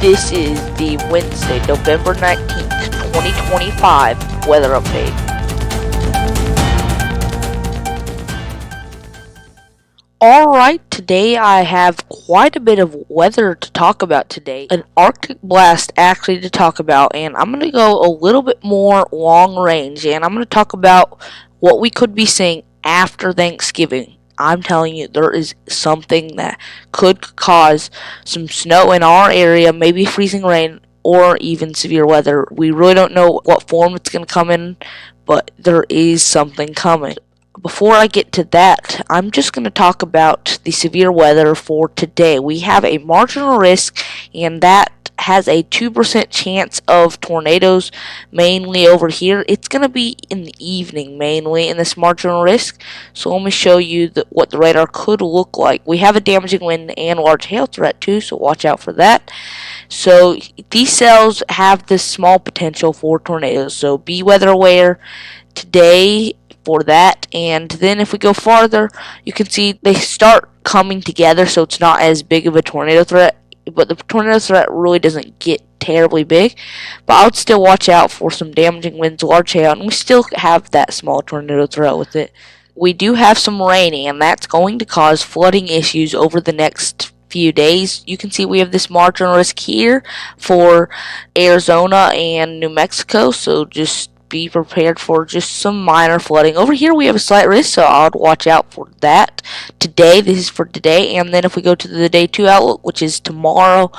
This is the Wednesday, November 19th, 2025 weather update. Alright, today I have quite a bit of weather to talk about today. An Arctic blast actually to talk about, and I'm going to go a little bit more long range, and I'm going to talk about what we could be seeing after Thanksgiving. I'm telling you, there is something that could cause some snow in our area, maybe freezing rain, or even severe weather. We really don't know what form it's going to come in, but there is something coming. Before I get to that, I'm just going to talk about the severe weather for today. We have a marginal risk, and that has a 2% chance of tornadoes mainly over here. It's going to be in the evening mainly in this marginal risk. So let me show you what the radar could look like. We have a damaging wind and large hail threat too, so watch out for that. So these cells have this small potential for tornadoes, so be weather aware today for that. And then if we go farther, you can see they start coming together, so it's not as big of a tornado threat, but the tornado threat really doesn't get terribly big. But I would still watch out for some damaging winds, large hail, and we still have that small tornado threat with it. We do have some rain, and that's going to cause flooding issues over the next few days. You can see we have this marginal risk here for Arizona and New Mexico, so just be prepared for just some minor flooding. Over here we have a slight risk, so I would watch out for that today. This is for today. And then if we go to the day 2 outlook, which is tomorrow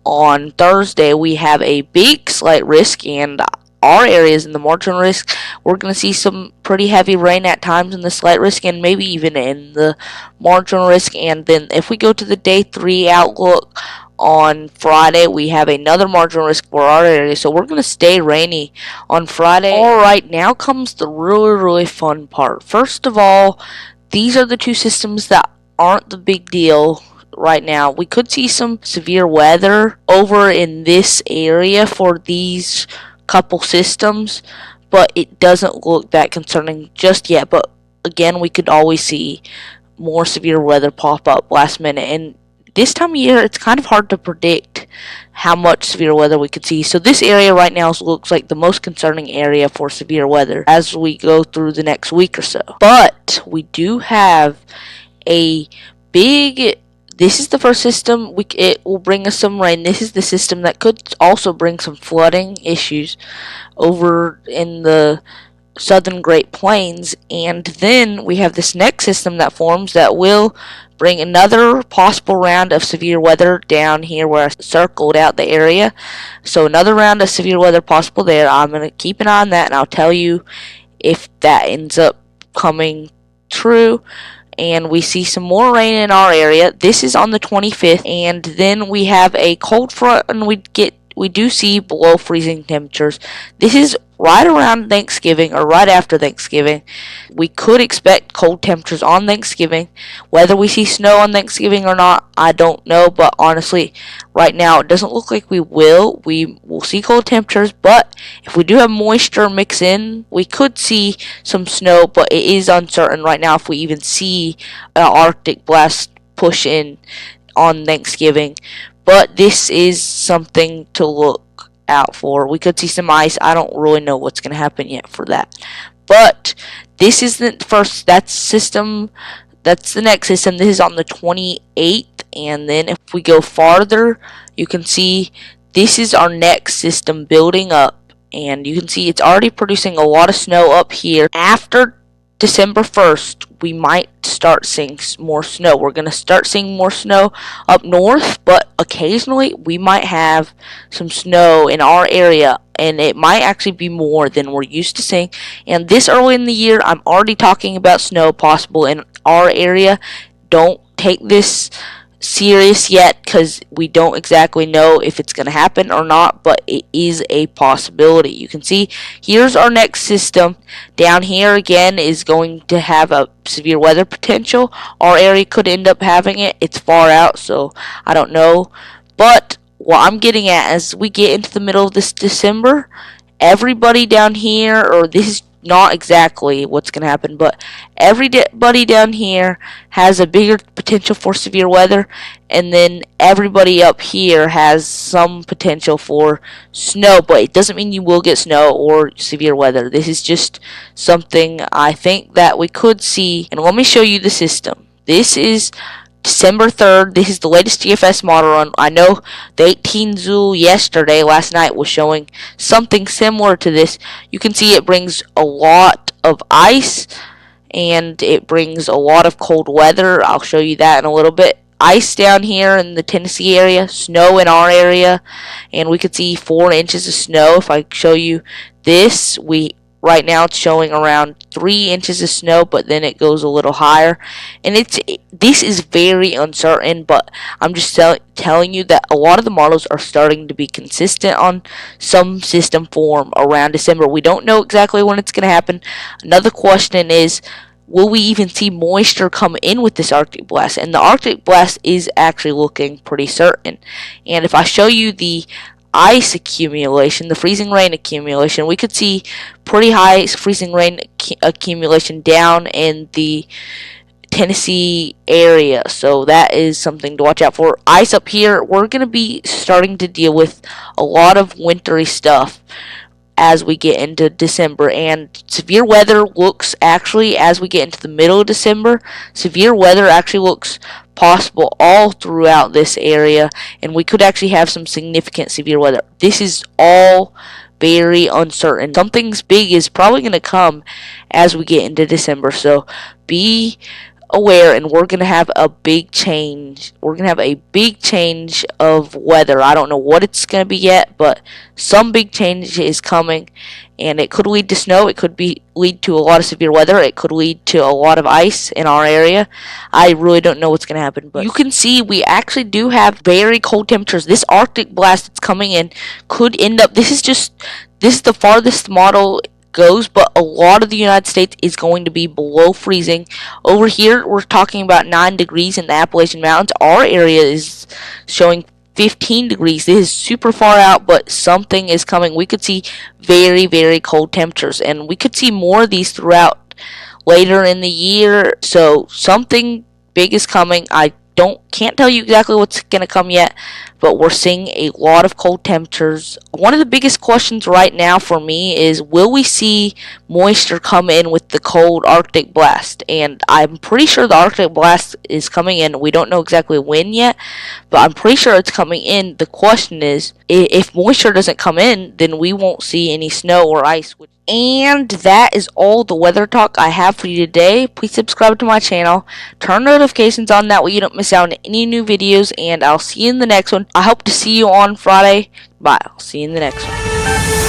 on Thursday, we have a big slight risk, and our areas in the marginal risk, we're going to see some pretty heavy rain at times in the slight risk and maybe even in the marginal risk. And then if we go to the day 3 outlook on Friday, we have another marginal risk for our area, so we're going to stay rainy on Friday. Alright, now comes the really fun part. First of all, these are the two systems that aren't the big deal right now. We could see some severe weather over in this area for these couple systems, but it doesn't look that concerning just yet. But again, we could always see more severe weather pop up last minute, and this time of year, it's kind of hard to predict how much severe weather we could see. So this area right now looks like the most concerning area for severe weather as we go through the next week or so. But we do have a big... This is the first system. It will bring us some rain. This is the system that could also bring some flooding issues over in the southern Great Plains. And then we have this next system that forms that will bring another possible round of severe weather down here where I circled out the area. So another round of severe weather possible there. I'm going to keep an eye on that, and I'll tell you if that ends up coming true. And we see some more rain in our area. This is on the 25th, and then we have a cold front, and we do see below freezing temperatures. This is right around Thanksgiving or right after Thanksgiving. We could expect cold temperatures on Thanksgiving. Whether we see snow on Thanksgiving or not, I don't know, but honestly, right now it doesn't look like we will. We will see cold temperatures, but if we do have moisture mix in, we could see some snow, but it is uncertain right now if we even see an Arctic blast push in on Thanksgiving. But this is something to look out for. We could see some ice. I don't really know what's going to happen yet for that. But this isn't the first. That's the next system. This is on the 28th. And then if we go farther, you can see this is our next system building up. And you can see it's already producing a lot of snow up here. After December 1st, we might start seeing more snow. We're going to start seeing more snow up north, but occasionally we might have some snow in our area, and it might actually be more than we're used to seeing. And this early in the year, I'm already talking about snow possible in our area. Don't take this serious yet because we don't exactly know if it's going to happen or not, but it is a possibility. You can see here's our next system. Down here again is going to have a severe weather potential. Our area could end up having it. It's far out, so I don't know. But what I'm getting at as we get into the middle of this December, everybody down here, or this is not exactly what's going to happen, but everybody down here has a bigger potential for severe weather, and then everybody up here has some potential for snow, but it doesn't mean you will get snow or severe weather. This is just something I think that we could see, and let me show you the system. This is December 3rd. This is the latest GFS model run. I know the 18 Zool last night, was showing something similar to this. You can see it brings a lot of ice and it brings a lot of cold weather. I'll show you that in a little bit. Ice down here in the Tennessee area, snow in our area, and we could see 4 inches of snow. If I show you this, right now it's showing around 3 inches of snow, but then it goes a little higher, and this is very uncertain, but I'm just telling you that a lot of the models are starting to be consistent on some system form around December. We don't know exactly when it's going to happen. Another question is, will we even see moisture come in with this Arctic blast? And the Arctic blast is actually looking pretty certain. And if I show you the ice accumulation, the freezing rain accumulation, we could see pretty high freezing rain accumulation down in the Tennessee area, so that is something to watch out for. Ice up here, we're going to be starting to deal with a lot of wintry stuff as we get into December, and severe weather looks actually, as we get into the middle of December, severe weather actually looks possible all throughout this area, and we could actually have some significant severe weather. This is all very uncertain. Something big is probably going to come as we get into December, so be aware, and we're going to have a big change. We're going to have a big change of weather. I don't know what it's going to be yet, but some big change is coming, and it could lead to snow. It could lead to a lot of severe weather. It could lead to a lot of ice in our area. I really don't know what's going to happen, but you can see we actually do have very cold temperatures. This Arctic blast that's coming in could end up, this is the farthest model goes, but a lot of the United States is going to be below freezing. Over here, we're talking about 9 degrees in the Appalachian Mountains. Our area is showing 15 degrees. This is super far out, but something is coming. We could see very, very cold temperatures, and we could see more of these throughout later in the year. So something big is coming. I can't tell you exactly what's going to come yet, but we're seeing a lot of cold temperatures. One of the biggest questions right now for me is, will we see moisture come in with the cold Arctic blast? And I'm pretty sure the Arctic blast is coming in. We don't know exactly when yet, but I'm pretty sure it's coming in. The question is, if moisture doesn't come in, then we won't see any snow or ice. And that is all the weather talk I have for you today. Please subscribe to my channel, turn notifications on, that way you don't miss out on any new videos, and I'll see you in the next one. I hope to see you on Friday. Bye. I'll see you in the next one.